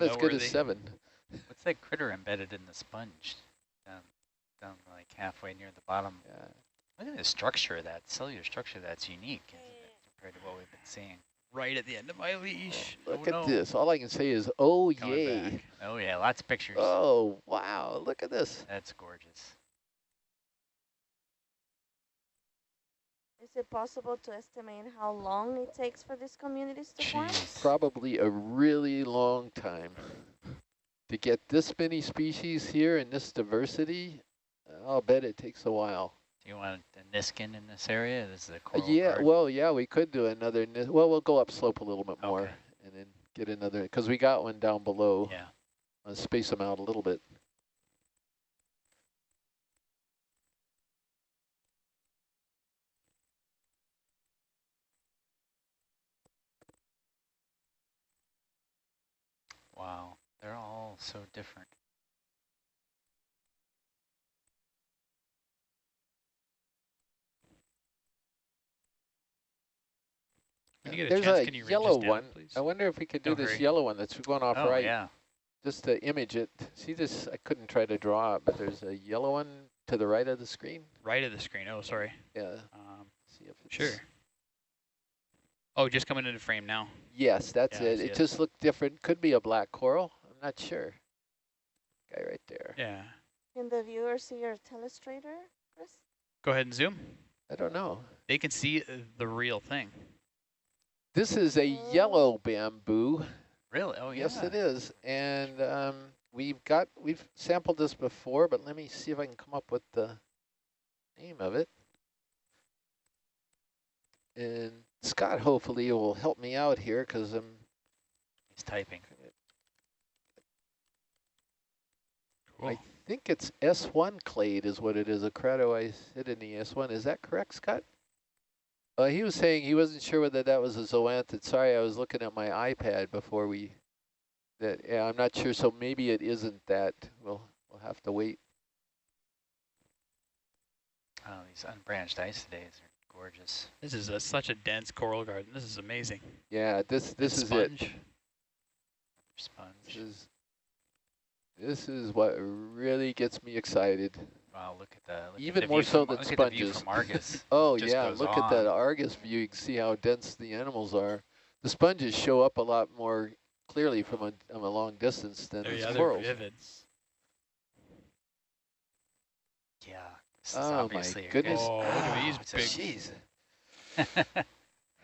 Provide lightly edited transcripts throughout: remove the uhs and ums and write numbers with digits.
as good as 7. What's that critter embedded in the sponge? Down like halfway near the bottom. Yeah. Look at the structure of that, cellular structure that's unique, isn't it, compared to what we've been seeing. Right at the end of my leash. Oh, look at this. All I can say is, oh, Coming yay. back. Oh, yeah, lots of pictures. Oh, wow. Look at this. That's gorgeous. Is it possible to estimate how long it takes for these communities to form? Probably a really long time. To get this many species here and this diversity, I'll bet it takes a while. Do you want a Niskin in this area? This is a coral Yeah, garden. well, yeah, we could do another. Well, we'll go upslope a little bit more and then get another, because we got one down below. Yeah. I'll space them out a little bit. Wow, they're all so different. There's a yellow one. I wonder if we could do this yellow one that's going off right. Yeah. Just to image it. See this? I couldn't try to draw it, but there's a yellow one to the right of the screen. Right of the screen. Oh, sorry. Yeah. See if it's sure. Oh, just coming into frame now. Yes, that's it. It just looked different. Could be a black coral. I'm not sure. Guy right there. Yeah. Can the viewer see your telestrator, Chris? Go ahead and zoom. I don't know. They can see the real thing. This is a yellow bamboo. Really? Oh, yeah. Yes, it is. And we've sampled this before, but let me see if I can come up with the name of it. And Scott hopefully will help me out here because he's typing. Cool. I think it's S1 clade is what it is, a Cratoisidini S1. Is that correct, Scott? He was saying he wasn't sure whether that was a zoanthid. Sorry, I was looking at my iPad before yeah, I'm not sure, so maybe it isn't that. We'll have to wait. Oh, these unbranched isidades are gorgeous. This is such a dense coral garden. This is amazing. Yeah, this is sponge. it. Sponge. This is what really gets me excited. Wow, look at that. Even more so than sponges. Look at the view from Argus. Oh yeah, look at that Argus view. You can see how dense the animals are. The sponges show up a lot more clearly from a long distance than the corals. They're vivid. Yeah. This is oh my goodness. Oh, look at these big. Jeez.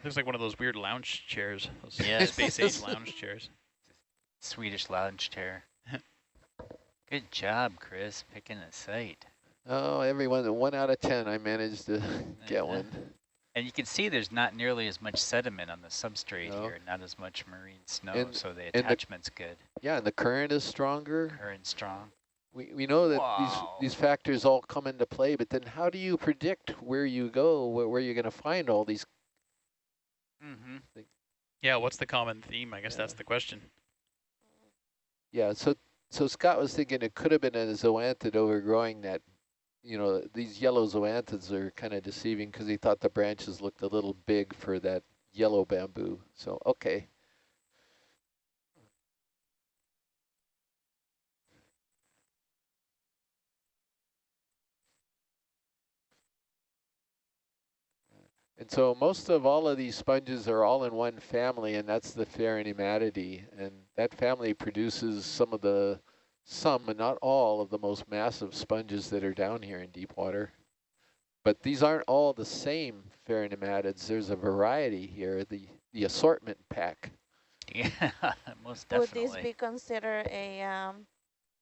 Looks like one of those weird lounge chairs. Those yes. space age lounge chairs. Swedish lounge chair. Good job, Chris, picking a site. Oh, everyone, 1 out of 10, I managed to get one. And you can see there's not nearly as much sediment on the substrate here, not as much marine snow, so the attachment's good. Yeah, and the current is stronger. Current's strong. We know that these factors all come into play, but then how do you predict where you go, where you're going to find all these? Yeah, what's the common theme? I guess that's the question. Yeah, so Scott was thinking it could have been a zoanthid overgrowing that, these yellow zoanthids are kind of deceiving because he thought the branches looked a little big for that yellow bamboo. So, okay. And so most of all of these sponges are all in one family, and that's the Pheronematidee. And that family produces some, but not all, of the most massive sponges that are down here in deep water. But these aren't all the same Pheronematids. There's a variety here, the assortment pack. Yeah, most definitely. Would this be considered a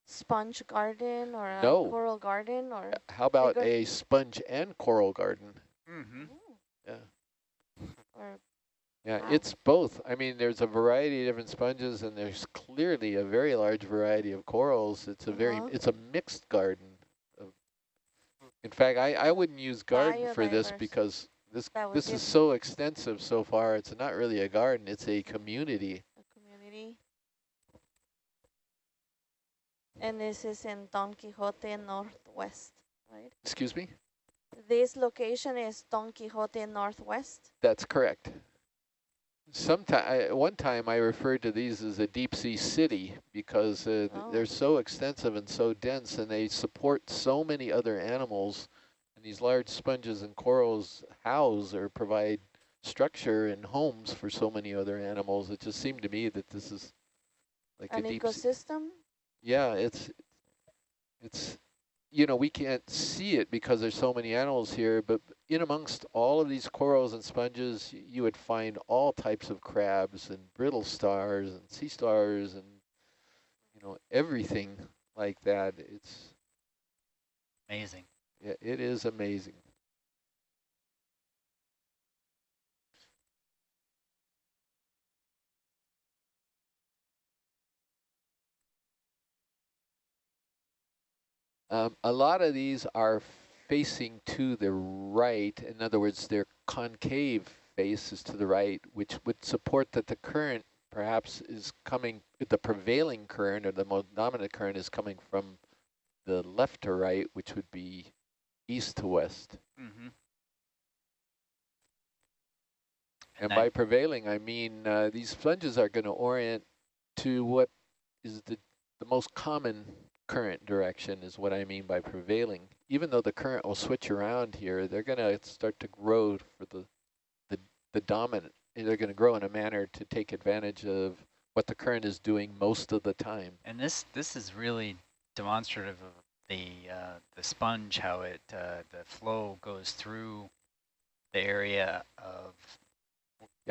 sponge garden or a No. coral garden? Or how about a sponge and coral garden? Yeah. Yeah, it's both. I mean, there's a variety of different sponges, and there's clearly a very large variety of corals. It's a mixed garden. In fact, I wouldn't use garden for this because this is so extensive so far. It's not really a garden. It's a community. And this is in Don Quixote Northwest, right? Excuse me? This location is Don Quixote Northwest? That's correct. One time I referred to these as a deep sea city because they're so extensive and so dense, and they support so many other animals. And these large sponges and corals house or provide structure and homes for so many other animals. It just seemed to me that this is like an a deep ecosystem. Yeah, it's you know, we can't see it because there's so many animals here, but in amongst all of these corals and sponges, you would find all types of crabs and brittle stars and sea stars and, you know, everything like that. It's amazing. Yeah, it is amazing. A lot of these are facing to the right. In other words, their concave face is to the right, which would support that the current perhaps is coming, the prevailing current or the most dominant current is coming from the left to right, which would be east to west. Mm-hmm. And by prevailing, I mean these sponges are going to orient to what is the most common current direction is what I mean by prevailing. Even though the current will switch around here, they're going to start to grow for the dominant. They're going to grow in a manner to take advantage of what the current is doing most of the time. And this is really demonstrative of the sponge, how it the flow goes through the area of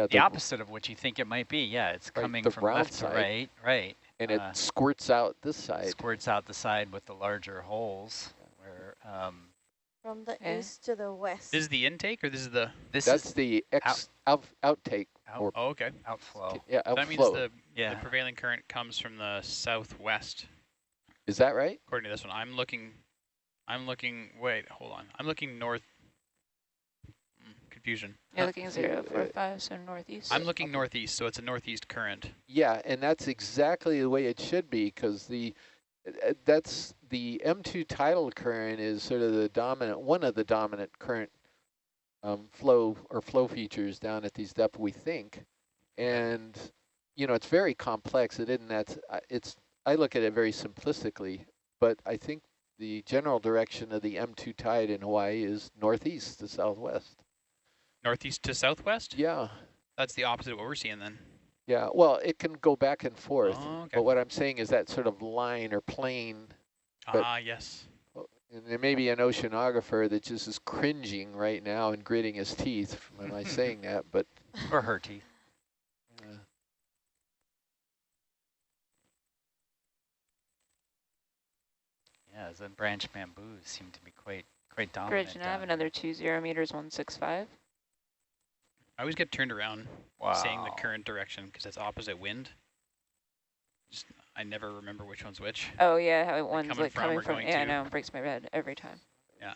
the opposite of what you think it might be. Yeah, it's coming from left to right, right. And it squirts out this side. Squirts out the side with the larger holes. Where from the east to the west. This is the intake, or this is the? That's the outtake. Oh, okay. Outflow. Yeah, outflow. That means the prevailing current comes from the southwest. Is that right? According to this one, I'm looking. Wait, hold on. I'm looking north. Confusion. You're looking 045, so northeast. I'm looking northeast, so it's a northeast current. Yeah, and that's exactly the way it should be, because that's the M2 tidal current is sort of the dominant, one of the dominant current flow features down at these depths, we think. And you know, it's very complex. I look at it very simplistically, but I think the general direction of the M2 tide in Hawaii is northeast to southwest. Northeast to southwest? Yeah. That's the opposite of what we're seeing then. Yeah, well, it can go back and forth, okay. But what I'm saying is that sort of line or plane. Yes. And there may be an oceanographer that just is cringing right now and gritting his teeth when I'm saying that, but... Or her teeth. Yeah, the branch bamboos seem to be quite dominant. Bridge, and I have another 20 meters 165. I always get turned around saying the current direction because it's opposite wind. I never remember which one's which. Oh yeah, how one's coming like coming from. Yeah, I know, it to. breaks my head every time. Yeah.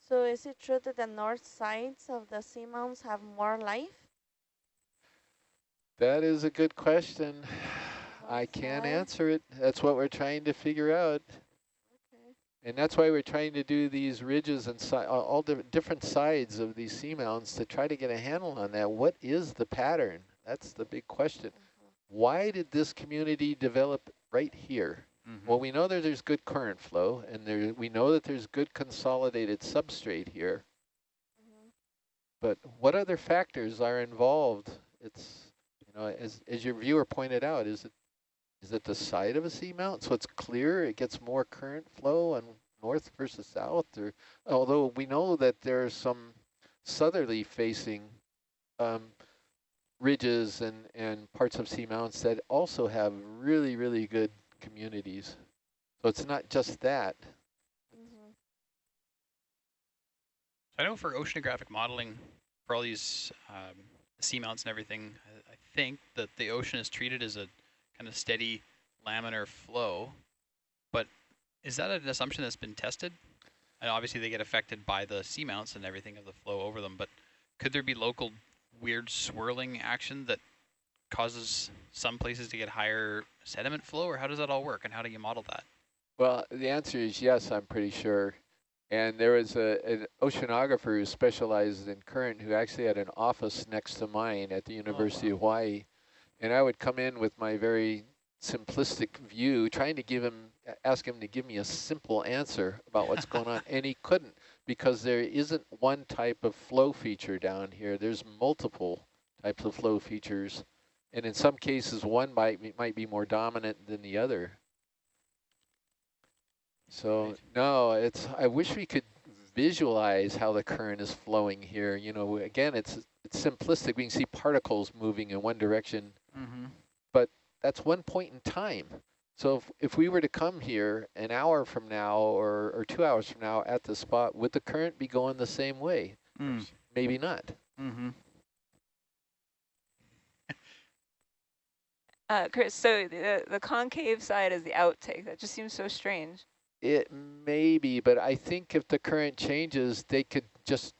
So is it true that the north sides of the seamounts have more life? That is a good question. I can't answer it. That's what we're trying to figure out. And that's why we're trying to do these ridges and all the different sides of these seamounts to try to get a handle on that. What is the pattern? That's the big question. Why did this community develop right here? Well, we know that there's good current flow, and we know that there's good consolidated substrate here. But what other factors are involved? It's, you know, as your viewer pointed out, is it the side of a seamount? So it's clear, it gets more current flow on north versus south, or although we know that there's some southerly facing ridges and parts of seamounts that also have really, really good communities. So it's not just that. I know for oceanographic modeling, for all these seamounts and everything, I think that the ocean is treated as a kind of steady laminar flow, but is that an assumption that's been tested? And obviously they get affected by the seamounts and everything of the flow over them, but could there be local weird swirling action that causes some places to get higher sediment flow, or how does that all work and how do you model that? Well, the answer is yes, I'm pretty sure. And there was an oceanographer who specializes in current who actually had an office next to mine at the University of Hawaii. And I would come in with my very simplistic view, trying to ask him to give me a simple answer about what's going on. And he couldn't, because there isn't one type of flow feature down here. There's multiple types of flow features. And in some cases, one might be more dominant than the other. So no, I wish we could visualize how the current is flowing here. You know, again, it's simplistic. We can see particles moving in one direction, but that's one point in time. So if we were to come here an hour from now or 2 hours from now at the spot, would the current be going the same way? Maybe not. Chris, so the concave side is the outtake. That just seems so strange. It may be, but I think if the current changes, they could just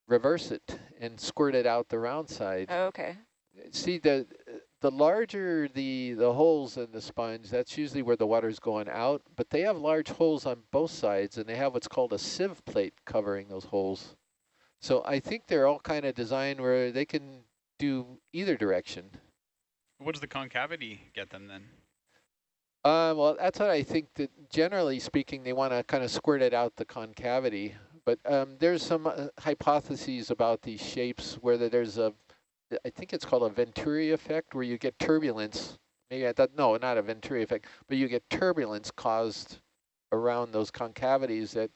reverse it and squirt it out the round side. Oh, okay. See, the larger the holes in the sponge, that's usually where the water's going out, but they have large holes on both sides, and they have what's called a sieve plate covering those holes. So I think they're all kind of designed where they can do either direction. What does the concavity get them then? Well, that's what I think, that generally speaking, they want to kind of squirt it out the concavity. But there's some hypotheses about these shapes where there's I think it's called a Venturi effect, where you get turbulence. Maybe no, not a Venturi effect, but you get turbulence caused around those concavities that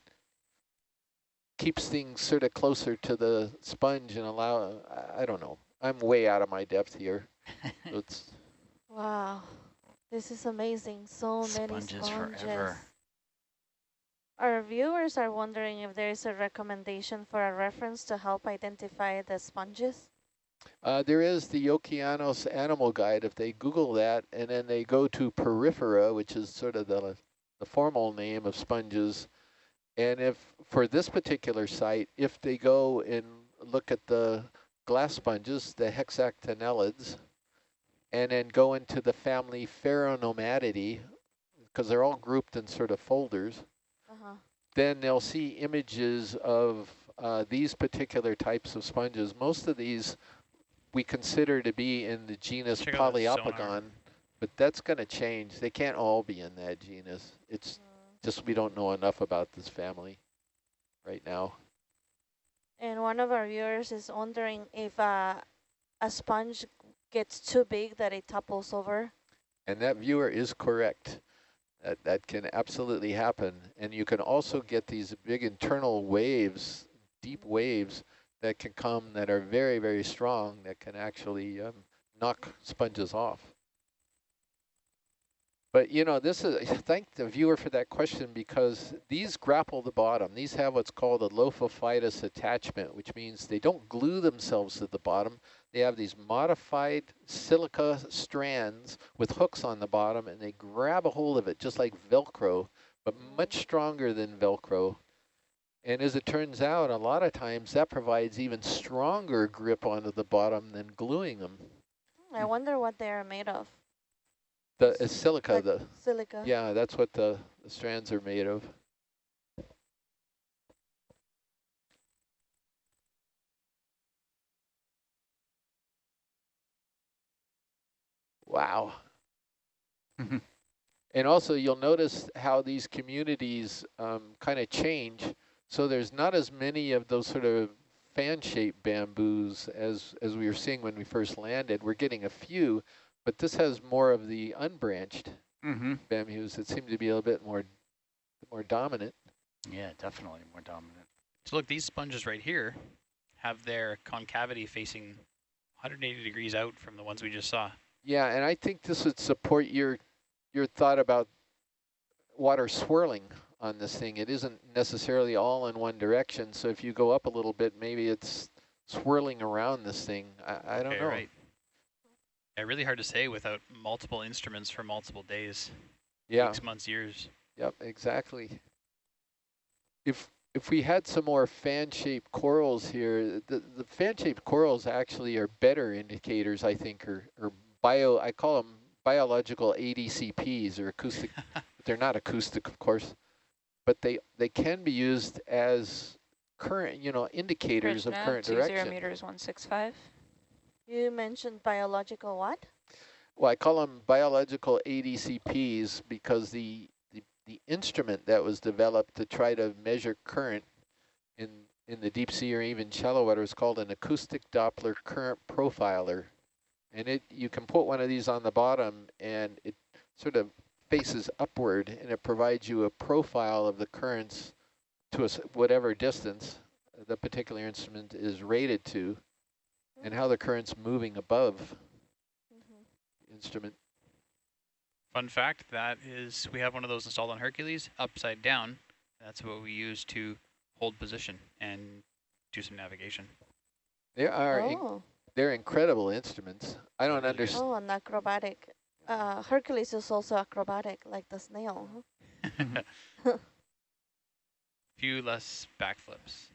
keeps things sort of closer to the sponge and I don't know. I'm way out of my depth here. So it's Wow. This is amazing. So many Sponges sponges. forever. Our viewers are wondering if there is a recommendation for a reference to help identify the sponges. there is the Okeanos Animal Guide. If they Google that and then they go to Porifera, which is sort of the formal name of sponges, and if for this particular site, if they go and look at the glass sponges, the hexactinellids, and then go into the family Pheronomatidae, because they're all grouped in sort of folders, then they'll see images of these particular types of sponges. Most of these we consider to be in the genus Poliopogon, but that's going to change. They can't all be in that genus. It's just we don't know enough about this family right now. And one of our viewers is wondering if a sponge gets too big that it topples over. And that viewer is correct. That can absolutely happen. And you can also get these big internal waves, deep waves, that can come that are very, very strong, that can actually knock sponges off. But, you know, thank the viewer for that question, because these grapple the bottom. These have what's called a lophophytus attachment, which means they don't glue themselves to the bottom. They have these modified silica strands with hooks on the bottom, and they grab a hold of it just like Velcro, but much stronger than Velcro. And as it turns out, a lot of times that provides even stronger grip onto the bottom than gluing them. I wonder what they are made of. The silica. Like silica. Yeah, that's what the strands are made of. Wow. And also you'll notice how these communities kind of change. So there's not as many of those sort of fan-shaped bamboos as we were seeing when we first landed. We're getting a few, but this has more of the unbranched bamboos that seem to be a little bit more dominant. Yeah, definitely more dominant. So look, these sponges right here have their concavity facing 180 degrees out from the ones we just saw. Yeah, and I think this would support your thought about water swirling on this thing. It isn't necessarily all in one direction, so if you go up a little bit, maybe it's swirling around this thing. I don't know. Right. Yeah, really hard to say without multiple instruments for multiple days. Yeah. Weeks, months, years. Yep, exactly. If we had some more fan-shaped corals here, the fan-shaped corals actually are better indicators, I think, or I call them biological ADCPs, or acoustic. They're not acoustic, of course. but they can be used as current, indicators of current 20 direction. meters 165. You mentioned biological what? Well, I call them biological ADCPs because the instrument that was developed to try to measure current in the deep sea or even shallow water is called an acoustic Doppler current profiler. And you can put one of these on the bottom and it sort of faces upward and it provides you a profile of the currents to whatever distance the particular instrument is rated to and how the current's moving above the instrument. Fun fact, that is, we have one of those installed on Hercules, upside down. That's what we use to hold position and do some navigation. They're incredible instruments. I don't understand. Oh, and acrobatic. Hercules is also acrobatic, like the snail. Few less backflips.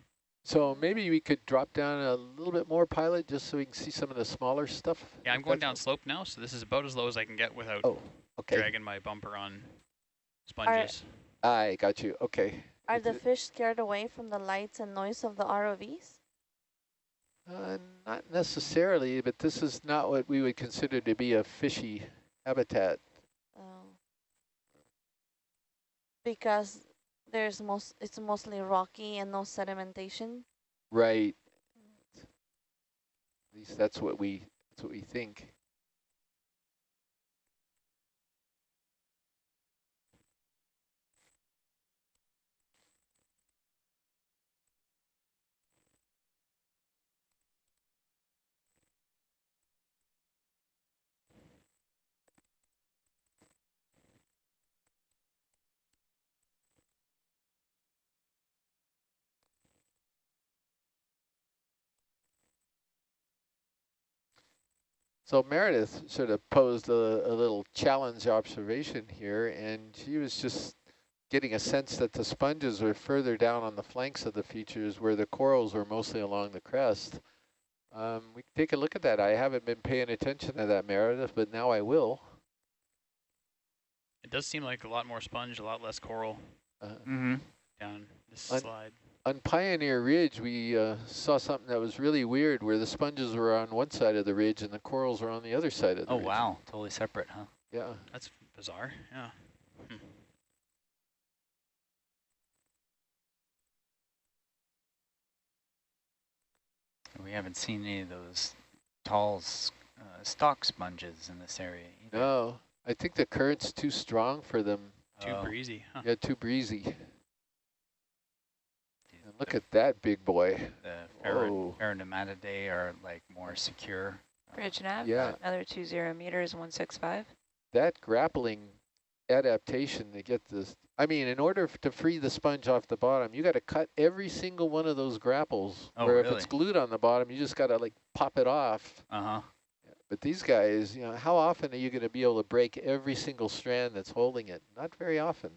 So maybe we could drop down a little bit more, pilot, just so we can see some of the smaller stuff. Yeah, I'm going down slope now, so this is about as low as I can get without dragging my bumper on sponges. I got you. Okay. Are the fish scared away from the lights and noise of the ROVs? Not necessarily, but this is not what we would consider to be a fishy habitat. Because it's mostly rocky and no sedimentation. Right. At least that's what we think. So Meredith sort of posed a little challenge observation here, and she was just getting a sense that the sponges were further down on the flanks of the features where the corals were mostly along the crest. We can take a look at that. I haven't been paying attention to that, Meredith, but now I will. It does seem like a lot more sponge, a lot less coral down this slide. On Pioneer Ridge, we saw something that was really weird where the sponges were on one side of the ridge and the corals were on the other side of the ridge. Oh, wow. Totally separate, huh? Yeah. That's bizarre. Yeah. We haven't seen any of those tall stalk sponges in this area either. No, I think the current's too strong for them. Too breezy. Huh? Yeah, too breezy. And look at that big boy. The yymmdd are like more secure. Bridge nav, yeah. Another 20 meters 165. That grappling adaptation to get this, I mean, in order to free the sponge off the bottom, you got to cut every single one of those grapples. Oh, where really? If it's glued on the bottom, you just got to like pop it off. Uh-huh. Yeah, but these guys, how often are you going to be able to break every single strand that's holding it? Not very often.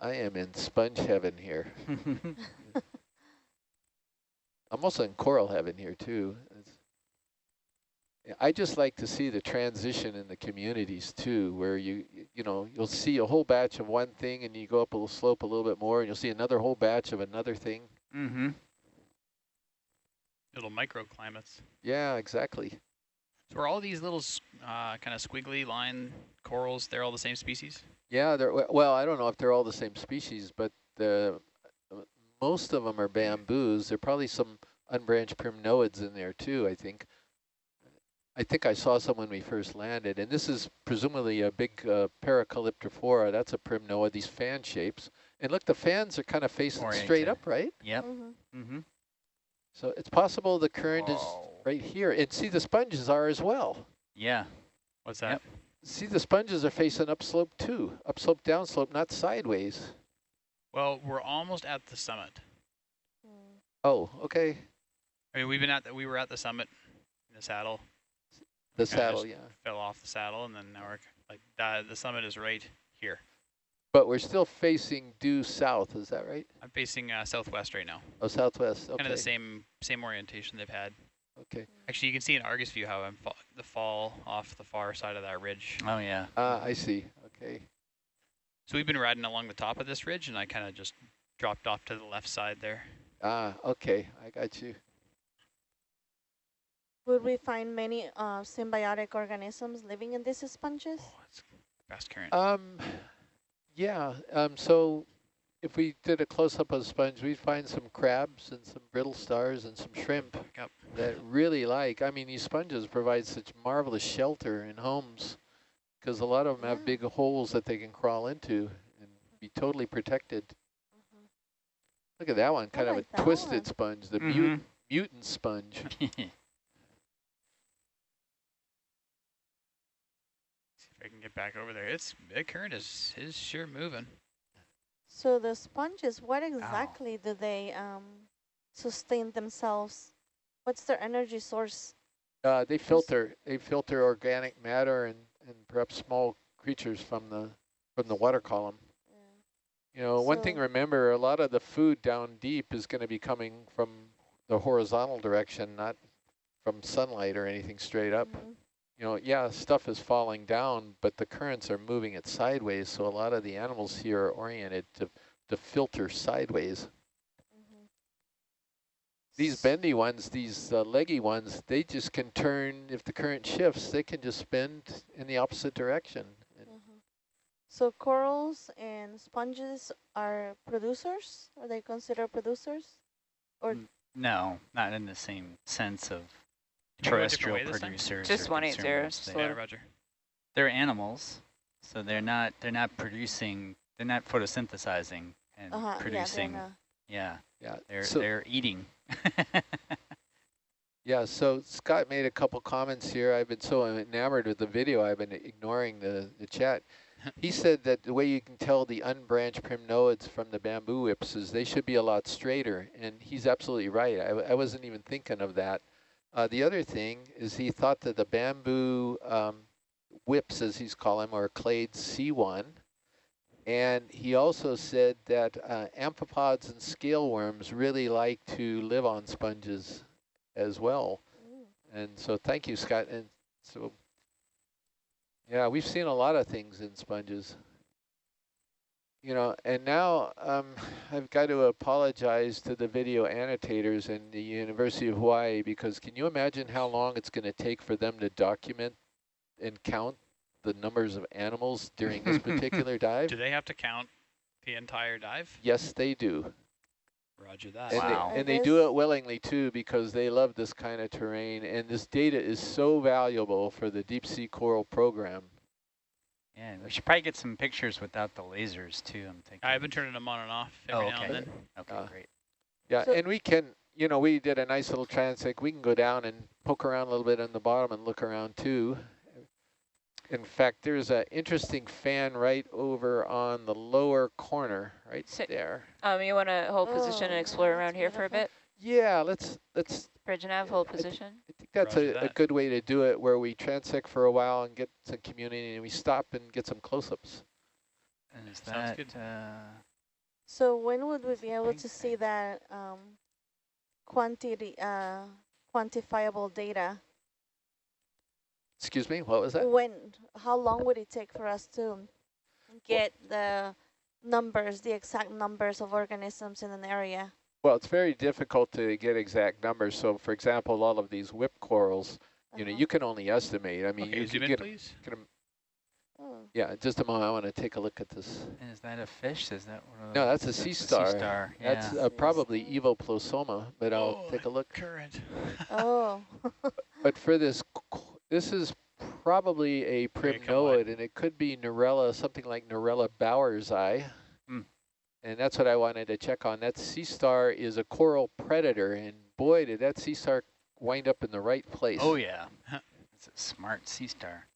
I am in sponge heaven here. I'm also in coral heaven here too. I just like to see the transition in the communities too, where you'll see a whole batch of one thing and you go up a little slope a little bit more and you'll see another whole batch of another thing. Mm-hmm. Little microclimates. Yeah, exactly. So are all these little kind of squiggly line corals, they're all the same species? Yeah, well, I don't know if they're all the same species, but most of them are bamboos. There are probably some unbranched primnoids in there too, I think. I think I saw some when we first landed, and this is presumably a big Paracalyptrophora. That's a primnoid, these fan shapes. And look, the fans are kind of facing straight up, right? Yep. Mm-hmm. So it's possible the current is right here. And see, the sponges are as well. Yeah. What's that? Yep. See, the sponges are facing upslope too. Upslope, downslope, not sideways. Well, we're almost at the summit. Oh, okay. I mean, we were at the summit in the saddle. The saddle, yeah. Fell off the saddle, and then now we're like the summit is right here. But we're still facing due south, is that right? I'm facing southwest right now. Oh, southwest, okay. Kind of the same orientation they've had. Okay. Actually, you can see in Argus view how I'm the fall off the far side of that ridge. Oh, yeah. I see. Okay. So we've been riding along the top of this ridge, and I kind of just dropped off to the left side there. Okay. I got you. Would we find many symbiotic organisms living in these sponges? Oh, it's fast current. Yeah. So if we did a close-up of the sponge, we'd find some crabs and some brittle stars and some shrimp that really like. I mean, these sponges provide such marvelous shelter in homes because a lot of them have big holes that they can crawl into and be totally protected. Look at that one, kind of a twisted sponge, the mutant sponge. I can get back over there. The current is sure moving. So the sponges, what exactly do they sustain themselves? What's their energy source? They filter organic matter and perhaps small creatures from the water column. Yeah. You know, one thing, remember, a lot of the food down deep is going to be coming from the horizontal direction, not from sunlight or anything straight up. You know, yeah, stuff is falling down, but the currents are moving it sideways, so a lot of the animals here are oriented to filter sideways. These bendy ones, these leggy ones, they just can turn, if the current shifts, they can just spin in the opposite direction. So corals and sponges are producers? Are they considered producers? Or no, not in the same sense of terrestrial producers. Just 180. Yeah, Roger. They're animals, so they're not producing. They're not photosynthesizing and producing. Yeah, they're eating. Yeah. So Scott made a couple comments here. I've been so enamored with the video, I've been ignoring the chat. He said that the way you can tell the unbranched primnoids from the bamboo whips is they should be a lot straighter, and he's absolutely right. I wasn't even thinking of that. The other thing is he thought that the bamboo whips, as he's calling them, are clade C1. And he also said that amphipods and scale worms really like to live on sponges as well. And so thank you, Scott. And so, yeah, we've seen a lot of things in sponges. You know, and now I've got to apologize to the video annotators in the University of Hawaii, because can you imagine how long it's going to take for them to document and count the numbers of animals during this particular dive? Do they have to count the entire dive? Yes, they do. Roger that. And, and they do it willingly too, because they love this kind of terrain, and this data is so valuable for the deep sea coral program. Yeah, we should probably get some pictures without the lasers too, I'm thinking. I've been turning them on and off every now and then. Okay, great. Yeah, so, and we can, you know, we did a nice little transect. We can go down and poke around a little bit on the bottom and look around too. In fact, there's an interesting fan right over on the lower corner, right there. You want to hold position and explore around here for a bit? Yeah, let's Bridge and nav, hold position. I think that's a good way to do it, where we transect for a while and get some community, and we stop and get some close-ups. And is that good? So when would we be able to see that quantifiable data? Excuse me, what was that? How long would it take for us to get the numbers, the exact numbers of organisms in an area? Well, it's very difficult to get exact numbers. So, for example, all of these whip corals, you know, you can only estimate. I mean, you can get them. Yeah, just a moment. I want to take a look at this. And is that a fish? Is that one of No, that's a sea star. Sea star. That's probably evoplosoma, but I'll take a look. Current. But for this is probably a primnoid, and it could be Narella, something like Narella Bowersii. And that's what I wanted to check on. That sea star is a coral predator, and boy, did that sea star wind up in the right place. Oh, yeah. It's a smart sea star.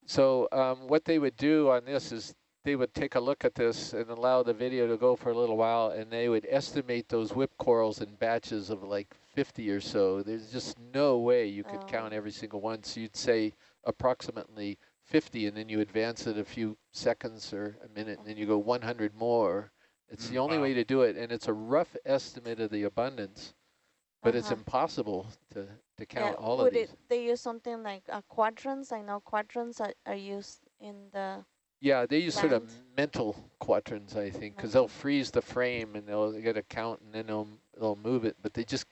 So what they would do on this is they would take a look at this and allow the video to go for a little while, and they would estimate those whip corals in batches of like 50 or so. There's just no way you could count every single one. So you'd say approximately 50, and then you advance it a few seconds or a minute, and then you go 100 more. It's the only way to do it, and it's a rough estimate of the abundance. But it's impossible to count all of these. They use something like quadrants? I know quadrants are used in the Yeah, they use sort of land. mental quadrants, I think, because they'll freeze the frame and they'll get a count and then they'll move it, but they just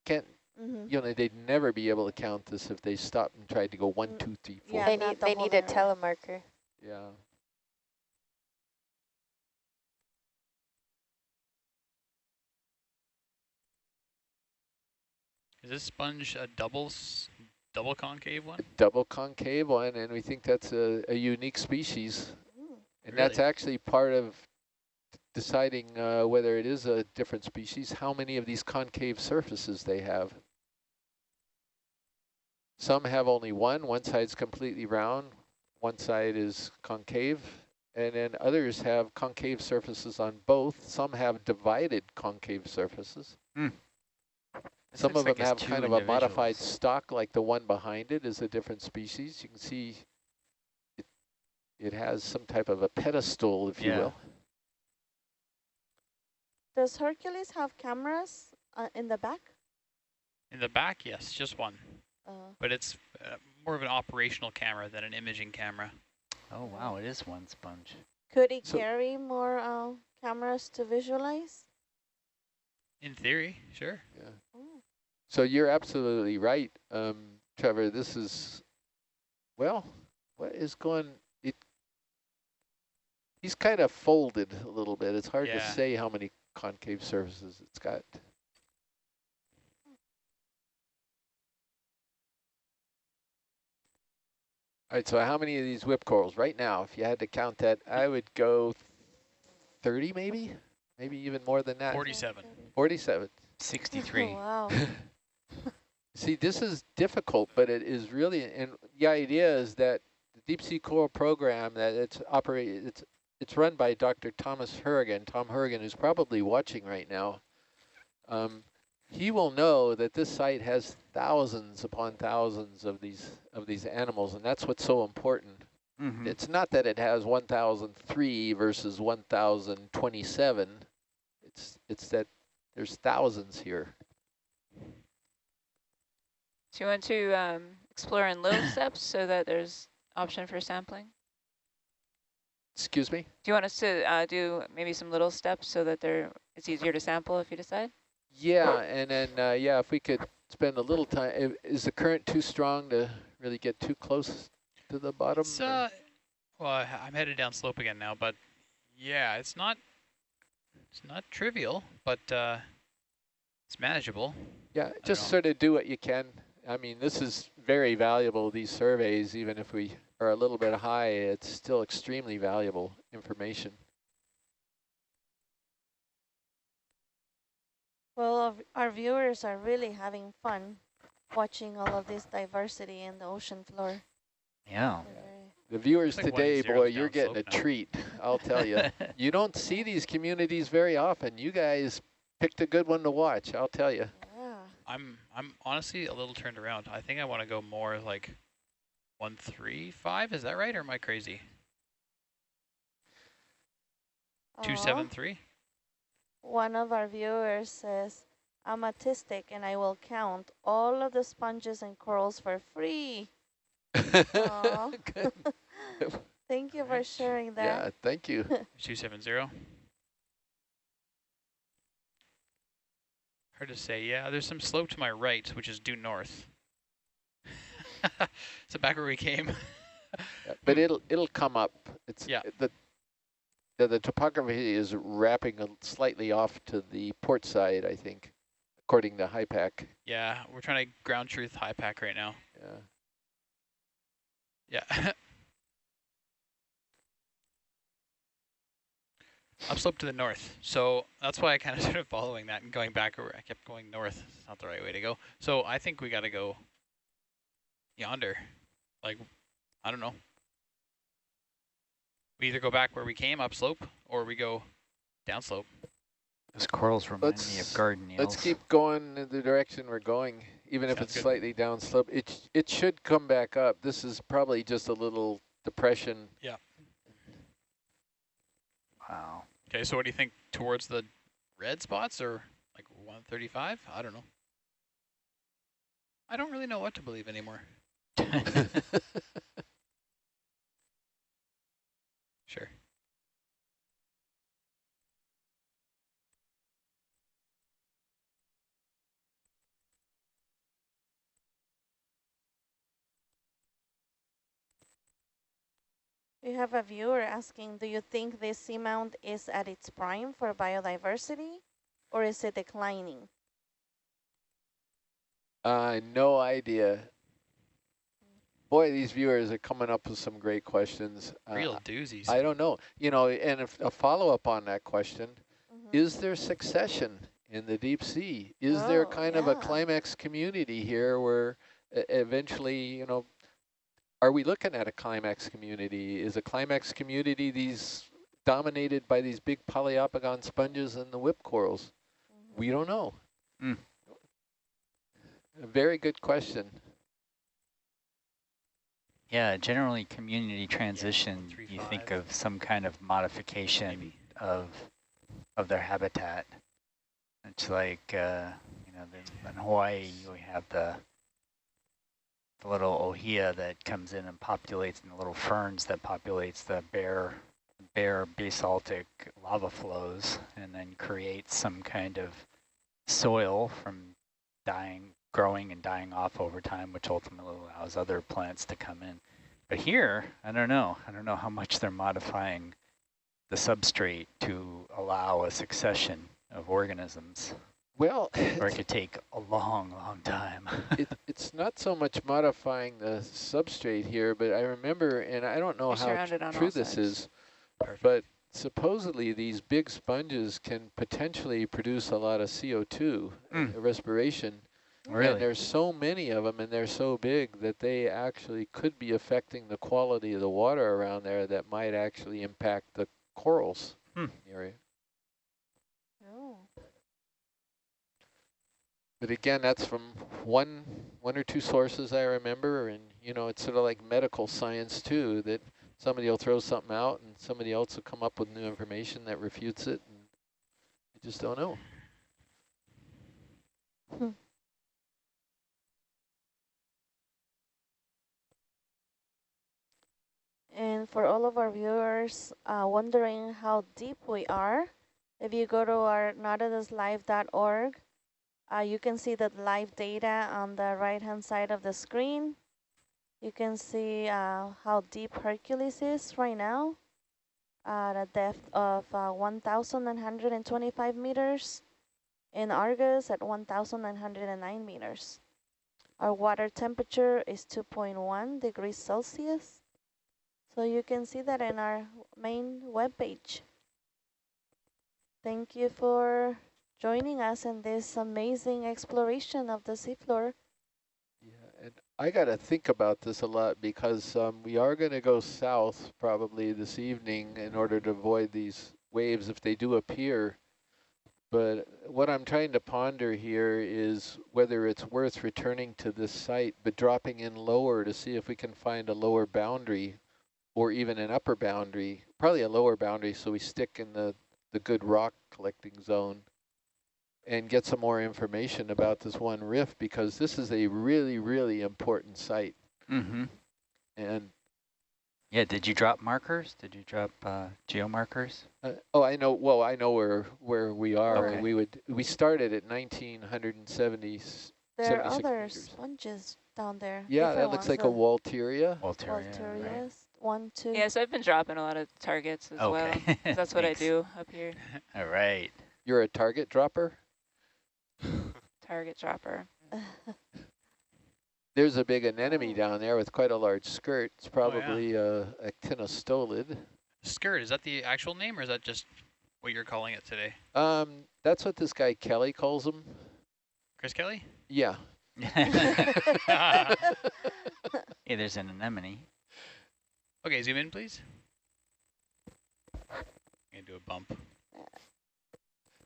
can't. You know, they'd never be able to count this if they stopped and tried to go 1, 2, 3, 4. Yeah, they need a telemarker. Yeah. Is this sponge a double concave one? A double concave one, and we think that's a unique species. And Really? that's actually part of deciding whether it is a different species, how many of these concave surfaces they have. Some have only one side's completely round, one side is concave, and then others have concave surfaces on both. Some have divided concave surfaces. Some of them have kind of a modified stalk, like the one behind it is a different species. You can see it has some type of a pedestal, if you will. Does Hercules have cameras in the back? In the back, yes, just one. But it's more of an operational camera than an imaging camera. Oh, wow, it is one sponge. Could it carry more cameras to visualize? In theory, sure. Yeah. So you're absolutely right, Trevor. This is, well, what is going, he's kind of folded a little bit. It's hard to say how many concave surfaces it's got. All right, so how many of these whip corals right now, if you had to count that, I would go 30 maybe even more than that. 47. 47. 63. Wow. See, this is difficult, but it is really, and the idea is that the deep sea coral program that it's run by Dr. Tom Horrigan, who's probably watching right now. He will know that this site has thousands upon thousands of these animals, and that's what's so important. It's not that it has 1,003 versus 1,027. It's that there's thousands here. Do you want to explore in little steps so that there's option for sampling? Excuse me? Do you want us to do maybe some little steps so that it's easier to sample if you decide? Yeah, and then, if we could spend a little time. Is the current too strong to really get too close to the bottom? It's, well, I'm headed down slope again now, but yeah, it's not trivial, but it's manageable. Yeah, just sort of do what you can. I mean, this is very valuable, these surveys, even if we are a little bit high, it's still extremely valuable information. Well, our viewers are really having fun watching all of this diversity in the ocean floor. Yeah. The viewers today, boy, you're getting a now. treat, I'll tell you. You don't see these communities very often. You guys picked a good one to watch, I'll tell you. Yeah. I'm honestly a little turned around. I think I want to go more like 135. Is that right, or am I crazy? 273. One of our viewers says, I'm autistic and I will count all of the sponges and corals for free. Thank you for sharing that. Yeah, thank you. 270. Hard to say. Yeah, there's some slope to my right, which is due north. So back where we came. Yeah, but it'll come up. It's the topography is wrapping slightly off to the port side, I think, according to HIPAC. Yeah, we're trying to ground truth HIPAC right now. Yeah. Yeah. Upslope to the north. So that's why I kind of started following that and going back over. I kept going north. It's not the right way to go. So I think we got to go yonder. Like, I don't know. We either go back where we came upslope or we go downslope. Those corals remind me of garden eels. Let's keep going in the direction we're going, even if it's slightly downslope. It should come back up. This is probably just a little depression. Yeah. Wow. Okay, so what do you think, towards the red spots or like 135? I don't know. I don't really know what to believe anymore. Sure. We have a viewer asking, do you think this seamount is at its prime for biodiversity, or is it declining? No idea. Boy, these viewers are coming up with some great questions. Real doozies. I don't know. You know, and if a follow-up on that question, is there succession in the deep sea? Is there kind of a climax community here where eventually, you know, are we looking at a climax community? Is a climax community these dominated by these big polyopogon sponges and the whip corals? We don't know. A very good question. Yeah, generally community transition, you think of some kind of modification of their habitat. It's like, you know, in Hawaii, we have the little ohia that comes in and populates, and the little ferns that populates the bare basaltic lava flows, and then creates some kind of soil from growing and dying off over time, which ultimately allows other plants to come in. But here, I don't know how much they're modifying the substrate to allow a succession of organisms. Well, or it could take a long, long time. It's not so much modifying the substrate here, but I remember, and I don't know how true this is, but supposedly these big sponges can potentially produce a lot of CO2 respiration. Really? And there's so many of them, and they're so big that they actually could be affecting the quality of the water around there that might actually impact the corals in the area. But again, that's from one or two sources I remember, and you know, it's sort of like medical science too, that somebody will throw something out and somebody else will come up with new information that refutes it, and you just don't know. And for all of our viewers wondering how deep we are, if you go to our nautiluslive.org, you can see the live data on the right-hand side of the screen. You can see how deep Hercules is right now at a depth of 1,925 meters, and Argus at 1,909 meters. Our water temperature is 2.1 degrees Celsius. So you can see that in our main webpage. Thank you for joining us in this amazing exploration of the seafloor. Yeah, and I got to think about this a lot because we are going to go south probably this evening in order to avoid these waves if they do appear. But what I'm trying to ponder here is whether it's worth returning to this site, but dropping in lower to see if we can find a lower boundary or even an upper boundary, probably a lower boundary, so we stick in the good rock collecting zone and get some more information about this one rift, because this is a really, really important site. And yeah, did you drop markers? Did you drop geomarkers? Oh, I know. Well, I know where we are. Okay. We started at 1970. There are other sponges down there. Yeah, that looks like a Walteria. Walteria. Right. 1, 2. Yeah, so I've been dropping a lot of targets as well. That's what I do up here. All right. You're a target dropper? Target dropper. There's a big anemone down there with quite a large skirt. It's probably a actinostolid. Skirt, is that the actual name, or is that just what you're calling it today? That's what this guy Kelly calls them. Chris Kelly? Yeah. Yeah, there's an anemone. Okay, zoom in, please. I'm going to do a bump.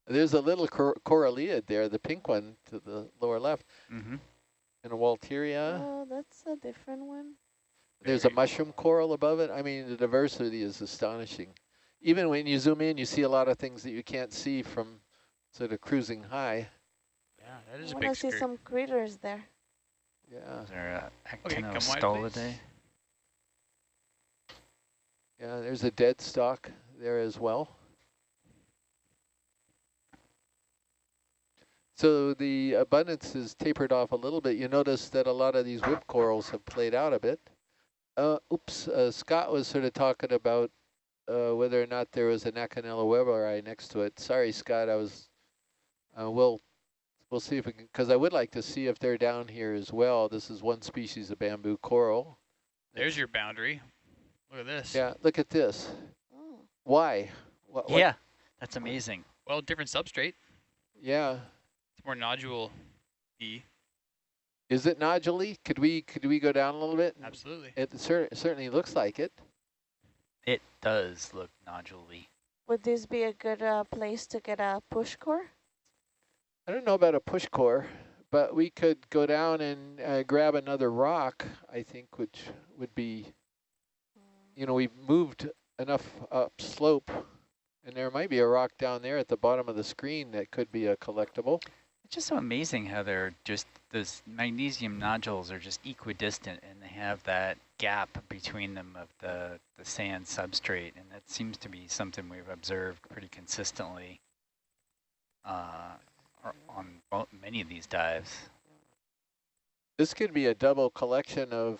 There's a little coralliid there, the pink one to the lower left. And a Walteria. Oh, that's a different one. There's a mushroom coral above it. I mean, the diversity is astonishing. Even when you zoom in, you see a lot of things that you can't see from sort of cruising high. Yeah, that is a I big want to see some critters there. Yeah. Is there Okay, come wide, Actinostolidae? please. Yeah, there's a dead stock there as well. So the abundance is tapered off a little bit. You notice that a lot of these whip corals have played out a bit. Scott was sort of talking about whether or not there was an Acanella weberi next to it. Sorry, Scott, I was, we'll see if we can, because I would like to see if they're down here as well. This is one species of bamboo coral. There's your boundary. Look at this. Yeah, look at this. Oh. Why? Yeah, that's amazing. Well, different substrate. Yeah. It's more nodule-y. Is it nodule-y? Could we go down a little bit? Absolutely. It certainly looks like it. It does look nodule-y. Would this be a good place to get a push core? I don't know about a push core, but we could go down and grab another rock, I think, which would be, you know, we've moved enough up slope, and there might be a rock down there at the bottom of the screen that could be a collectible. It's just so amazing how they're just, those magnesium nodules are just equidistant, and they have that gap between them of the sand substrate, and that seems to be something we've observed pretty consistently on many of these dives. This could be a double collection of,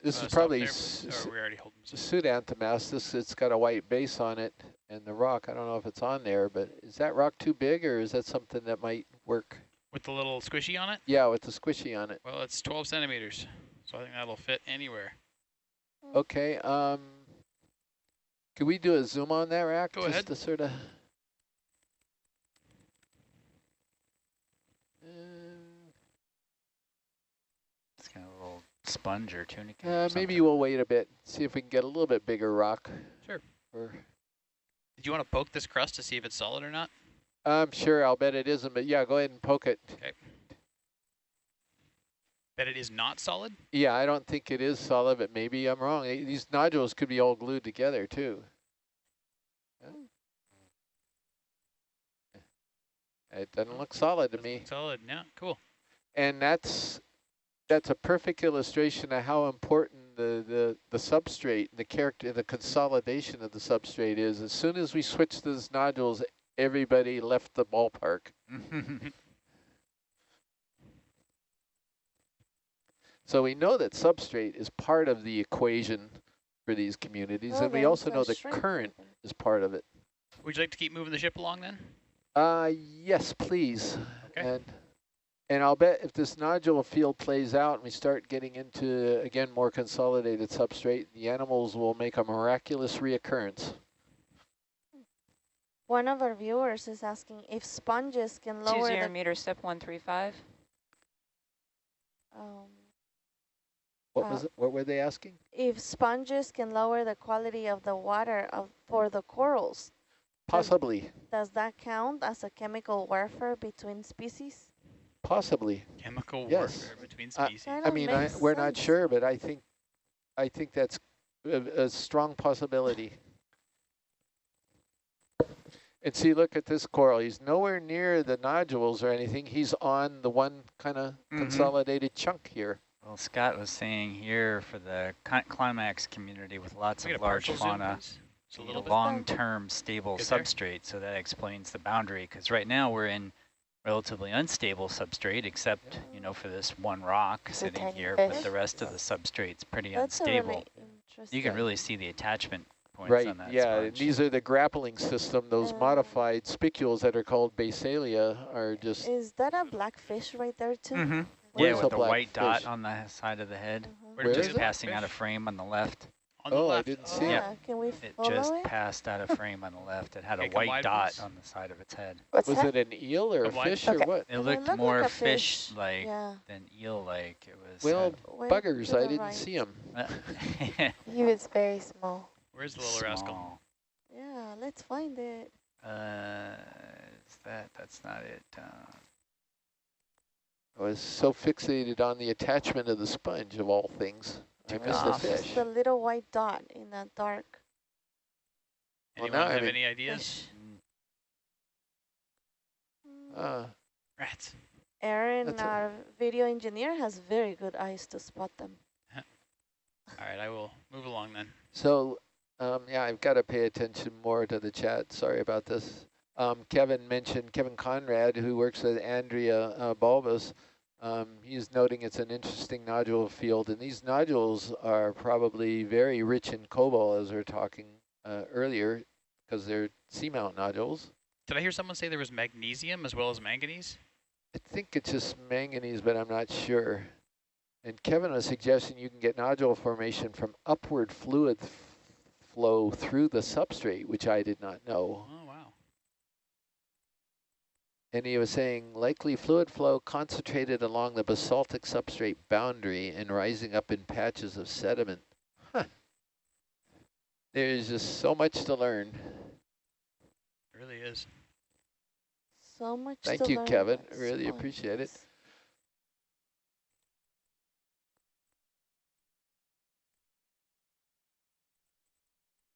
this is probably Pseudanthemast. It's got a white base on it, and the rock, I don't know if it's on there, but is that rock too big, or is that something that might work? With the little squishy on it? Yeah, with the squishy on it. Well, it's 12 centimeters, so I think that'll fit anywhere. Okay, could we do a zoom on that rack? Go ahead. To sort of... It's kind of a little sponge or tunica. Maybe we'll wait a bit, see if we can get a little bit bigger rock. Sure. Or did you want to poke this crust to see if it's solid or not? I'm sure, I'll bet it isn't, but yeah, go ahead and poke it. Okay. Bet it is not solid? Yeah, I don't think it is solid, but maybe I'm wrong. These nodules could be all glued together too. It doesn't look solid to me. Solid, yeah, cool. And that's a perfect illustration of how important the substrate, the character, the consolidation of the substrate is. As soon as we switch those nodules, everybody left the ballpark. So we know that substrate is part of the equation for these communities, and we also know that current is part of it. Would you like to keep moving the ship along then? Yes, please. Okay. And I'll bet if this nodule field plays out and we start getting into, again, more consolidated substrate, the animals will make a miraculous reoccurrence. One of our viewers is asking if sponges can lower 20 the... meter step 135. What was it? What were they asking? If sponges can lower the quality of the water for the corals. Possibly. Does that count as a chemical warfare between species? Possibly. Chemical Yes. warfare between species. I mean, we're not sure, but I think that's a strong possibility. And see, look at this coral. He's nowhere near the nodules or anything. He's on the one kind of consolidated chunk here. Well, Scott was saying here for the climax community with lots of large fauna, a long-term stable substrate, so that explains the boundary, because right now we're in relatively unstable substrate, except, you know, for this one rock sitting here, but the rest of the substrate's pretty unstable. You can really see the attachment points on that sponge. These are the grappling system. Those modified spicules that are called basalia are just... Is that a blackfish right there too? Yeah, with the white dot on the side of the head. Where just passing out of frame on the left. On the left. I didn't see it. Yeah, can we it just passed out of frame on the left. It had a white dot on the side of its head. Was it an eel or a fish or what? It looked more like fish-like than eel-like. It was. Well, buggers, I didn't see them. He was very small. Where's the little rascal? Yeah, let's find it. That's not it. I was so fixated on the attachment of the sponge, of all things. I missed the fish. It's the little white dot in the dark. Anyone have any ideas? Rats. Aaron, our video engineer, has very good eyes to spot them. All right, I will move along then. So, yeah, I've got to pay attention more to the chat. Sorry about this. Kevin mentioned Kevin Conrad, who works with Andrea Bulbus. He's noting it's an interesting nodule field, and these nodules are probably very rich in cobalt, as we were talking earlier, because they're seamount nodules. Did I hear someone say there was magnesium as well as manganese? I think it's just manganese, but I'm not sure. And Kevin was suggesting you can get nodule formation from upward fluid flow through the substrate, which I did not know. Oh, wow. And he was saying likely fluid flow concentrated along the basaltic substrate boundary and rising up in patches of sediment. Huh. There's just so much to learn. It really is. So much Thank to you, learn Kevin. about Really appreciate it. sponges.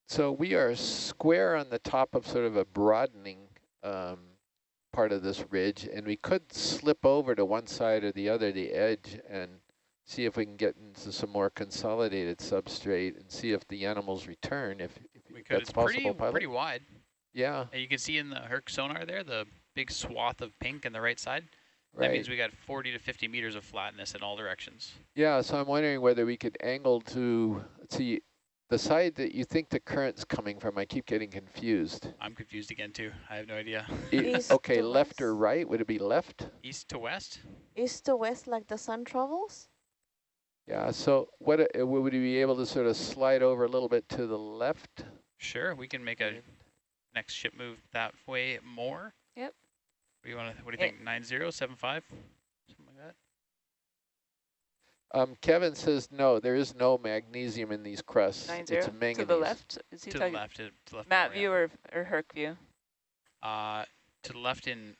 So we are square on the top of sort of a broadening part of this ridge, and we could slip over to one side or the other, the edge, and see if we can get into some more consolidated substrate and see if the animals return, if We could. that's It's possible, pretty wide. Yeah. And you can see in the Herc sonar there, the big swath of pink on the right side. Right. That means we got 40 to 50 meters of flatness in all directions. Yeah, so I'm wondering whether we could angle to, let's see, the side that you think the current's coming from. I keep getting confused. I'm confused again too. I have no idea. Okay, left or right? Would it be left? East to west? East to west, like the sun travels? Yeah, so what would we be able to sort of slide over a little bit to the left? Sure, we can make a next ship move that way more. Yep. What do you think? 9075? Something like that? Kevin says no, there is no magnesium in these crusts. 90 It's manganese. to the left. Is he To the talking left. To the left map more, view yeah. or Herc view? To the left in,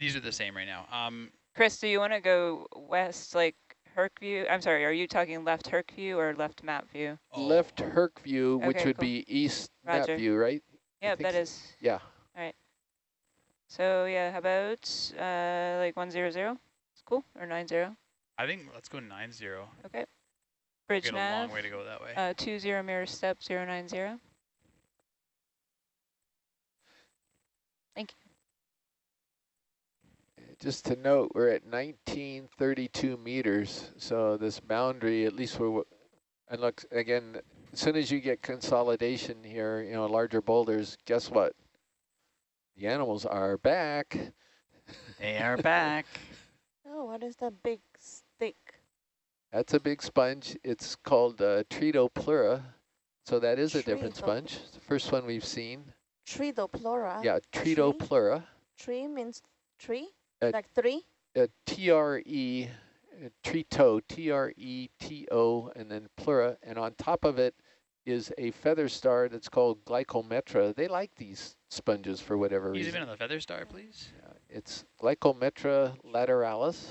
these are the same right now. Chris, do you want to go west like Herc view? I'm sorry, are you talking left Herc view or left map view? Left Herc view, which Okay, would cool. be east Roger. map view, right? Yeah, that is. Yeah. All right. So yeah, how about like 100? It's cool, or 90? I think let's go 90. Okay. Bridge Got a nav. long way to go that way. 20 mirror step 090. Thank you. Just to note, we're at 1932 meters. So this boundary, at least we're, and look, again, as soon as you get consolidation here, you know, larger boulders, guess what? The animals are back. They are back. Oh, what is that big stick? That's a big sponge. It's called Tritopleura. So that is a different sponge. It's the first one we've seen. Tritopleura. Yeah, Tritopleura. Tree means tree? Uh, like three? T-R-E, Trito, T-R-E-T-O, and then pleura. And on top of it is a feather star that's called Glycometra. They like these sponges for whatever Use reason. them in the feather star, please. It's Glycometra lateralis.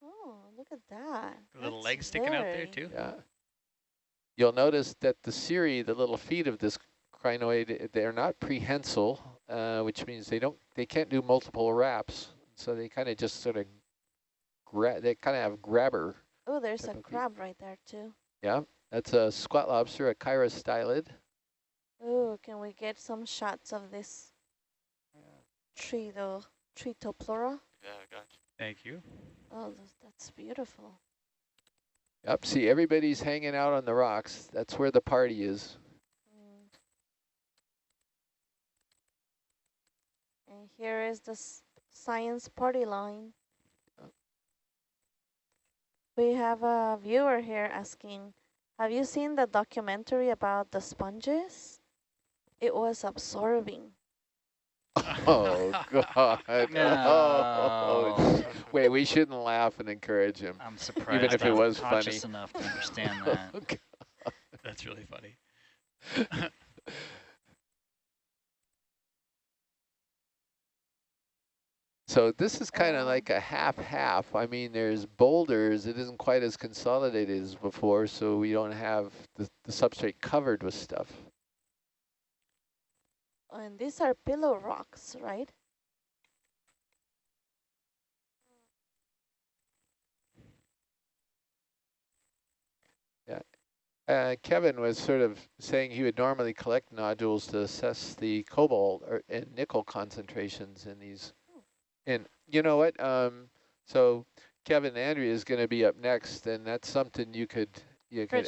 Oh, look at that. The little legs sticking out there too. Yeah. You'll notice that the cirri, the little feet of this crinoid, they're not prehensile, which means they can't do multiple wraps. So they kind of just sort of they kind of have grabber. Oh, there's a crab right there too. Yeah, that's a squat lobster, a chirostylid. Oh, can we get some shots of this Tritopleura? Yeah, I got you. Thank you. Oh, that's beautiful. Yep, see, everybody's hanging out on the rocks. That's where the party is. And here is the science party line. We have a viewer here asking, have you seen the documentary about the sponges? It was absorbing. Oh, God. No. Oh. Wait, we shouldn't laugh and encourage him. I'm surprised. Even if it was funny. Conscious enough to understand that. Oh, That's really funny. So this is kind of like a half-half. I mean, there's boulders. It isn't quite as consolidated as before, so we don't have the substrate covered with stuff. And these are pillow rocks, right? Kevin was sort of saying he would normally collect nodules to assess the cobalt and nickel concentrations in these. And you know what? So Kevin Andrea is going to be up next, and that's something you could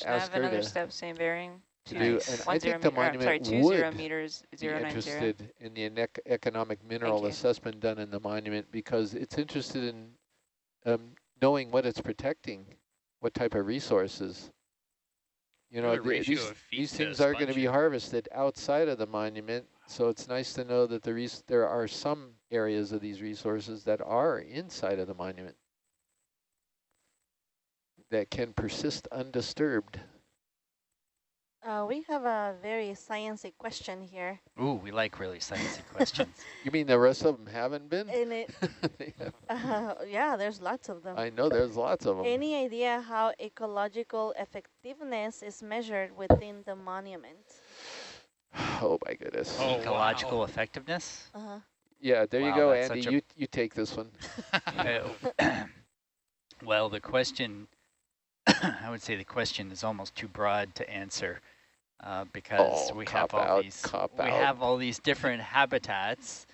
ask her another to step, same bearing. do. And I think the monument 20 would meters, be interested in the economic mineral assessment done in the monument, because it's interested in knowing what it's protecting, what type of resources. You know, these things are going to be harvested outside of the monument, so it's nice to know that there are some areas of these resources that are inside of the monument that can persist undisturbed. We have a very sciencey question here. Ooh, we like really sciencey questions. You mean the rest of them haven't been? In it, yeah, there's lots of them. I know there's lots of them. Any idea how ecological effectiveness is measured within the monument? Oh my goodness. Oh, ecological effectiveness? Uh-huh. Yeah, there you go, Andy. You take this one. Well, the question, I would say the question is almost too broad to answer. Because we have all these different habitats,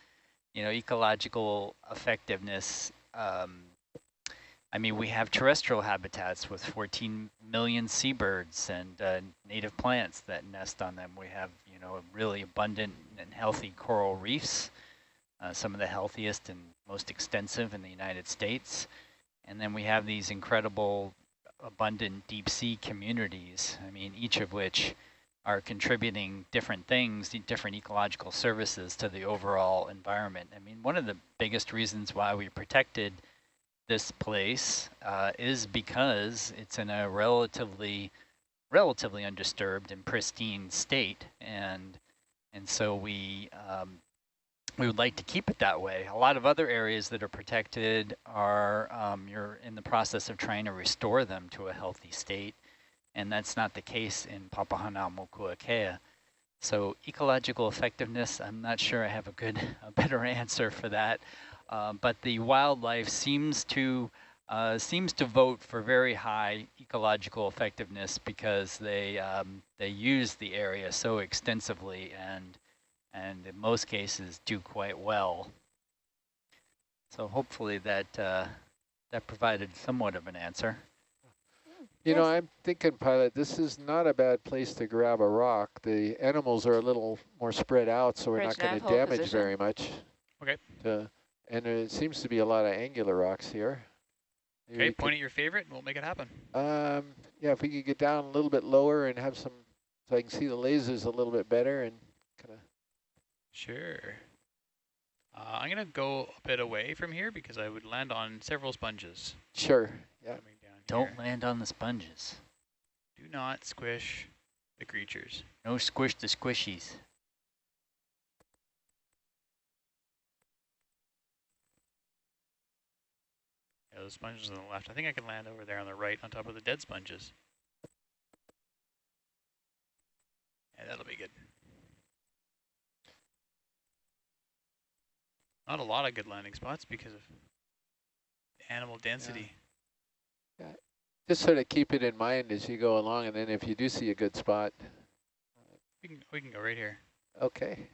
you know, ecological effectiveness. I mean, we have terrestrial habitats with 14 million seabirds and native plants that nest on them. We have, you know, really abundant and healthy coral reefs, some of the healthiest and most extensive in the United States. And then we have these incredible, abundant deep sea communities. I mean, each of which are contributing different things, different ecological services to the overall environment. I mean, one of the biggest reasons why we protected this place is because it's in a relatively undisturbed and pristine state, and so we would like to keep it that way. A lot of other areas that are protected are you're in the process of trying to restore them to a healthy state. And that's not the case in Papahanaumokuakea. So ecological effectiveness, I'm not sure I have a better answer for that. But the wildlife seems to vote for very high ecological effectiveness because they use the area so extensively and in most cases do quite well. So hopefully that provided somewhat of an answer. You know, I'm thinking, pilot, this is not a bad place to grab a rock. The animals are a little more spread out, so we're not going to damage very much. Okay. And it seems to be a lot of angular rocks here. Maybe okay, point at your favorite and we'll make it happen. Yeah, if we could get down a little bit lower and have some, so I can see the lasers a little bit better and kind of. Sure. I'm going to go a bit away from here because I would land on several sponges. Sure, yeah. Don't land on the sponges. Do not squish the creatures. No squish the squishies. Yeah, those sponges on the left. I think I can land over there on the right on top of the dead sponges. Yeah, that'll be good. Not a lot of good landing spots because of animal density. Yeah. Just sort of keep it in mind as you go along, and then if you do see a good spot. We can go right here. Okay.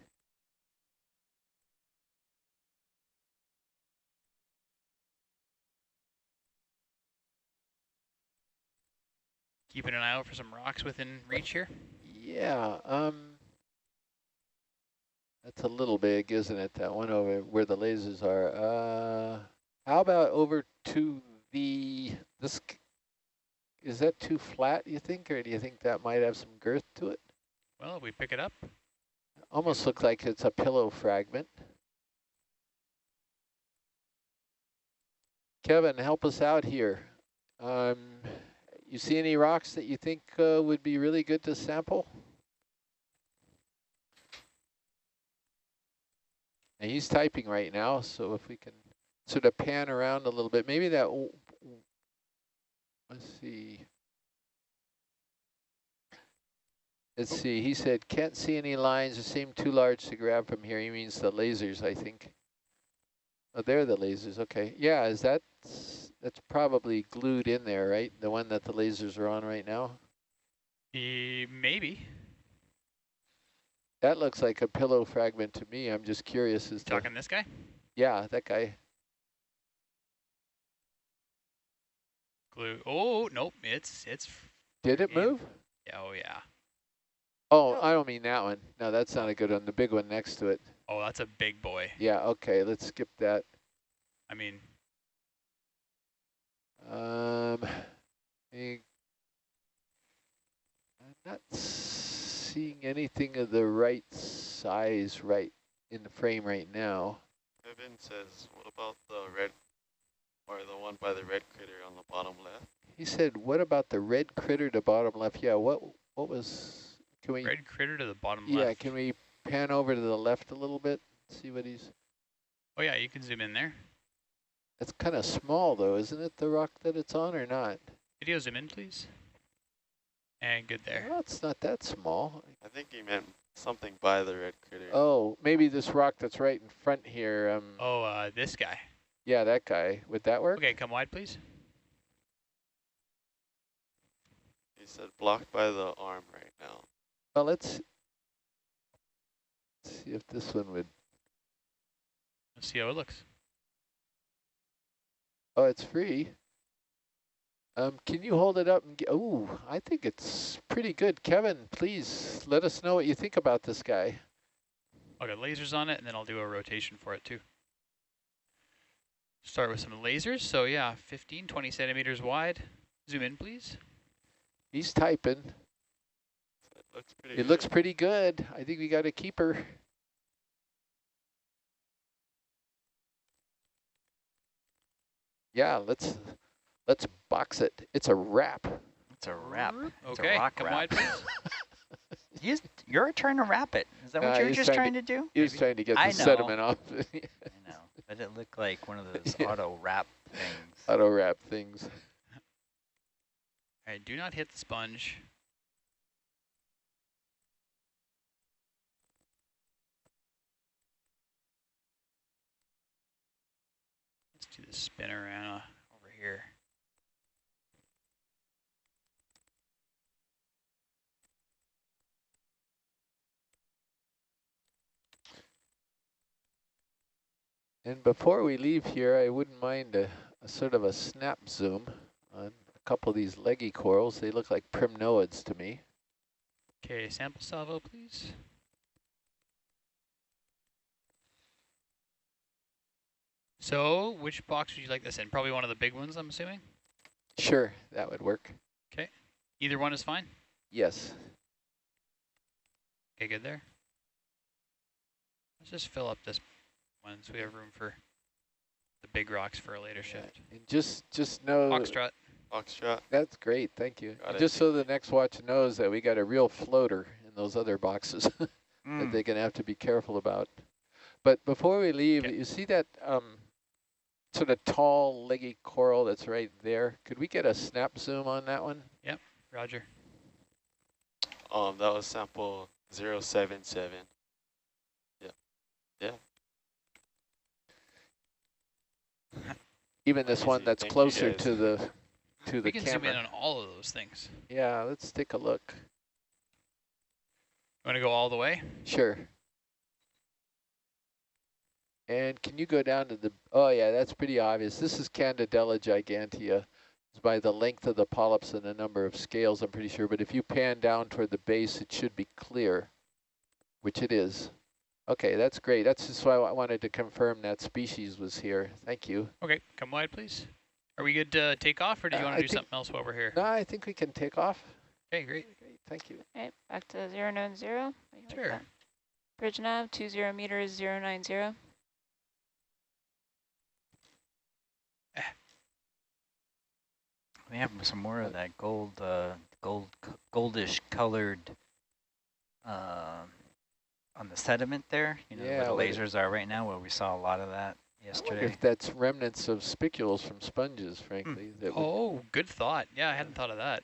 Keeping an eye out for some rocks within reach here. Yeah, that's a little big, isn't it? That one over where the lasers are. How about over to this? Is that too flat, you think, or do you think that might have some girth to it? Well, if we pick it up. Almost looks like it's a pillow fragment. Kevin, help us out here. You see any rocks that you think would be really good to sample? And he's typing right now, so if we can sort of pan around a little bit, maybe that, let's see. Let's see, he said, can't see any lines, they seem too large to grab from here. He means the lasers, I think. Oh, they're the lasers, okay. Yeah, that's probably glued in there, right? The one that the lasers are on right now? Maybe. That looks like a pillow fragment to me. I'm just curious as to... Talking this guy? Yeah, that guy. Glue. Oh, nope. It's Did it move? Yeah, oh, yeah. Oh, I don't mean that one. No, that's not a good one. The big one next to it. Oh, that's a big boy. Yeah, okay, let's skip that. I mean... I'm not seeing anything of the right size right in the frame right now. Evan says, what about the red, or the one by the red critter on the bottom left? He said, what about the red critter to bottom left? Yeah, what was, can we? Red critter to the bottom left. left. Yeah, can we pan over to the left a little bit? See what he's. Oh yeah, you can zoom in there. It's kind of small though, isn't it, the rock that it's on or not? Video zoom in, please. And good there. Well, it's not that small. I think he meant something by the red critter. Oh, maybe this rock that's right in front here. This guy. Yeah, that guy. Would that work? Okay, come wide, please. He said blocked by the arm right now. Well, let's see if this one would. Let's see how it looks. Oh, it's free. Can you hold it up and get, oh, I think it's pretty good. Kevin, please let us know what you think about this guy. I'll get lasers on it, and then I'll do a rotation for it too. Start with some lasers. So yeah, 15, 20 centimeters wide. Zoom in, please. He's typing. It looks pretty good. I think we got a keeper. Yeah, let's box it. It's a wrap. It's a wrap. It's okay, a rock come wrap. wide, please. You're trying to wrap it. Is that what you were just trying to do? He was trying to get the sediment off. I know. But it looked like one of those auto wrap things. Auto wrap things. All right, do not hit the sponge. Let's do the spinorama over here. And before we leave here, I wouldn't mind a sort of a snap zoom on a couple of these leggy corals. They look like primnoids to me. Okay, sample salvo, please. So, which box would you like this in? Probably one of the big ones, I'm assuming? Sure, that would work. Okay. Either one is fine? Yes. Okay, good there. Let's just fill up this one so we have room for the big rocks for a later shift. And just know... Foxtrot. Foxtrot. That's great, thank you. Got it. Just so the next watch knows that we got a real floater in those other boxes that they're going to have to be careful about. But before we leave, you see that sort of tall, leggy coral that's right there? Could we get a snap zoom on that one? Yep, roger. That was sample 077. Yeah. Yeah. Even this one that's closer to the camera. We can zoom in on all of those things. Yeah, let's take a look. You want to go all the way? Sure. And can you go down to the, oh yeah, that's pretty obvious. This is Candidella gigantea. It's by the length of the polyps and the number of scales, I'm pretty sure. But if you pan down toward the base, it should be clear, which it is. Okay, that's great. That's just why I wanted to confirm that species was here. Thank you. Okay, come wide, please. Are we good to take off, or do you want to do something else while we're here? No, I think we can take off. Okay, great. Thank you. Okay, back to 090. Sure. Like bridge nav, 20 meters, 090. We have some more of that goldish colored on the sediment there. You know, where the lasers are right now. Where we saw a lot of that yesterday. I wonder if that's remnants of spicules from sponges, frankly. That oh, good thought. Yeah, I hadn't thought of that.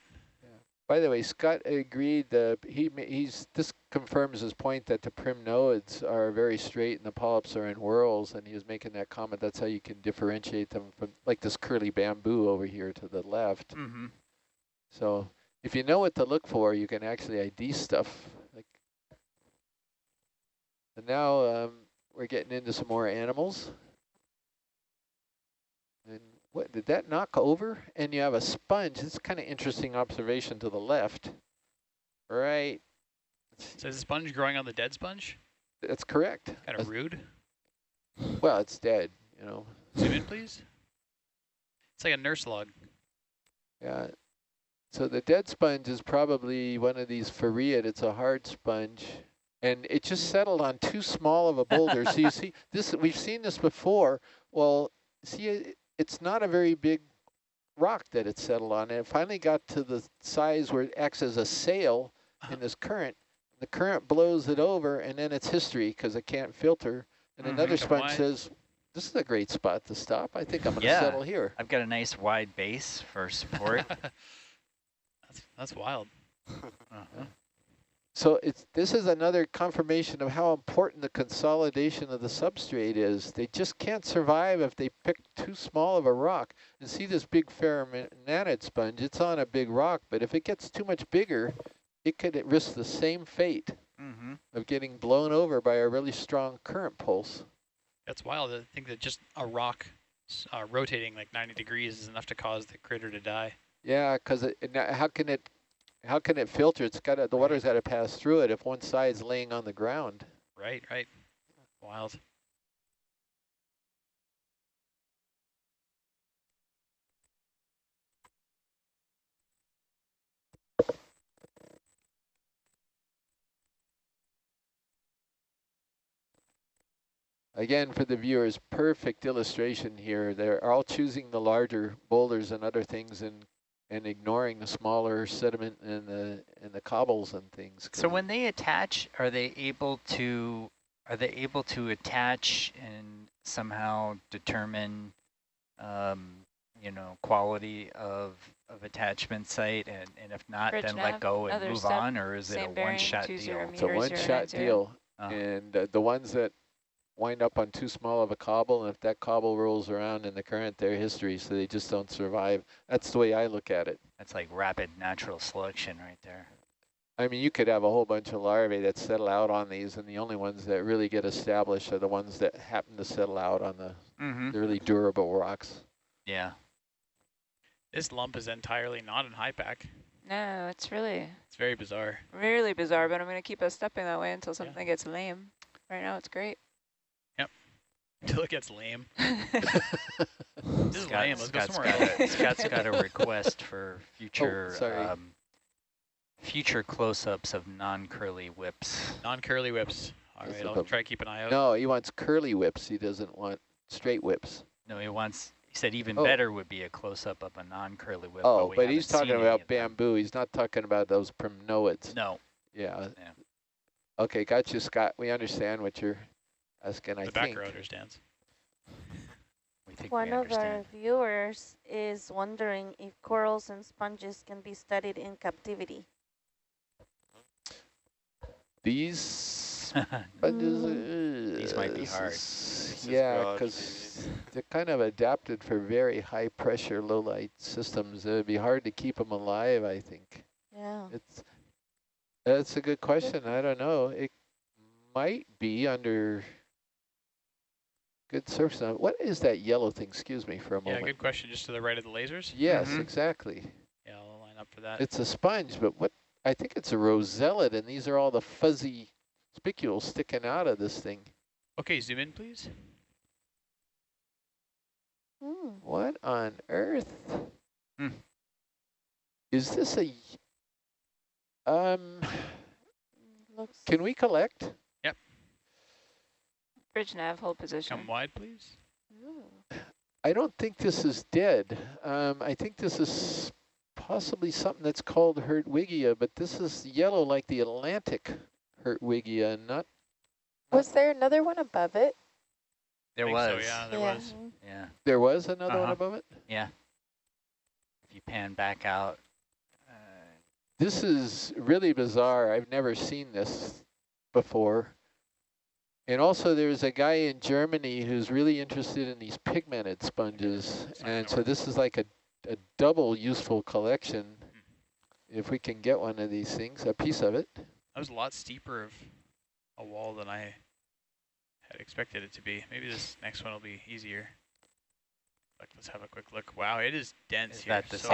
By the way, Scott agreed. This confirms his point that the primnoids are very straight and the polyps are in whorls, and he was making that comment. That's how you can differentiate them from, like this curly bamboo over here to the left. Mm-hmm. So if you know what to look for, you can actually ID stuff. Like, and now we're getting into some more animals. And what did that knock over? And you have a sponge. It's kind of interesting observation to the left. Right. So is the sponge growing on the dead sponge? That's correct. Kind of rude. Well, it's dead, you know. Zoom in, please. It's like a nurse log. Yeah. So the dead sponge is probably one of these Farreid. It's a hard sponge. And it just settled on too small of a boulder. So you see, this, we've seen this before. Well, see, it's not a very big rock that it settled on. And it finally got to the size where it acts as a sail in this current. The current blows it over, and then it's history because it can't filter. And another sponge says, this is a great spot to stop. I think I'm going to settle here. I've got a nice wide base for support. That's wild. So this is another confirmation of how important the consolidation of the substrate is. They just can't survive if they pick too small of a rock. And see this big ferromananid sponge, it's on a big rock, but if it gets too much bigger, it could risk the same fate of getting blown over by a really strong current pulse. That's wild to think that just a rock rotating like 90 degrees is enough to cause the critter to die. Yeah, because how can it filter? It's got the water's got to pass through it if one side's laying on the ground. Right. Wild. Again, for the viewers, perfect illustration here. They're all choosing the larger boulders and other things and ignoring the smaller sediment and the cobbles and things. So when they attach, are they able to attach and somehow determine you know, quality of attachment site, and if not, then let go and move on, or is it a one-shot deal? It's a one-shot deal, and the ones that wind up on too small of a cobble, and if that cobble rolls around in the current, they're history, so they just don't survive. That's the way I look at it. That's like rapid natural selection right there. I mean, you could have a whole bunch of larvae that settle out on these, and the only ones that really get established are the ones that happen to settle out on the really durable rocks. Yeah. This lump is entirely not in high pack. No, it's very bizarre. Really bizarre, but I'm going to keep us stepping that way until something gets lame. Right now it's great. Yep. Until it gets lame. This is lame. Let's go somewhere else. Scott's got a request for future future close-ups of non-curly whips. Non-curly whips. All right, I'll try to keep an eye out. No, he wants curly whips. He doesn't want straight whips. No, he said even better would be a close-up of a non-curly whip. Oh, but he's talking about bamboo. He's not talking about those primnoids. No. Yeah. Okay, got you, Scott. We understand what you're asking, I think. The back row understands. One of our viewers is wondering if corals and sponges can be studied in captivity. These sponges, these might be hard. Yeah, because they're kind of adapted for very high pressure, low light systems. It'd be hard to keep them alive, I think. Yeah. That's a good question. I don't know. It might be under good surface. What is that yellow thing? Excuse me for a moment. Yeah, good question. Just to the right of the lasers? Yes, exactly. Yeah, I'll line up for that. It's a sponge, but what? I think it's a rosellid, and these are all the fuzzy spicules sticking out of this thing. Okay, zoom in, please. What on earth? Is this a... Can we collect? Yep. Bridge nav, hold position. Come wide, please. I don't think this is dead. I think this is possibly something that's called Hertwiggia, but this is yellow like the Atlantic Hertwiggia, not... Was there another one above it? There was. So, yeah, there was. Yeah. There was another one above it? Yeah. If you pan back out. This is really bizarre. I've never seen this before. And also there's a guy in Germany who's really interested in these pigmented sponges. And so this is like a double useful collection. if we can get one of these things, a piece of it. That was a lot steeper of a wall than I had expected it to be. Maybe this next one will be easier. Let's have a quick look. Wow, it is dense here. Is that the So same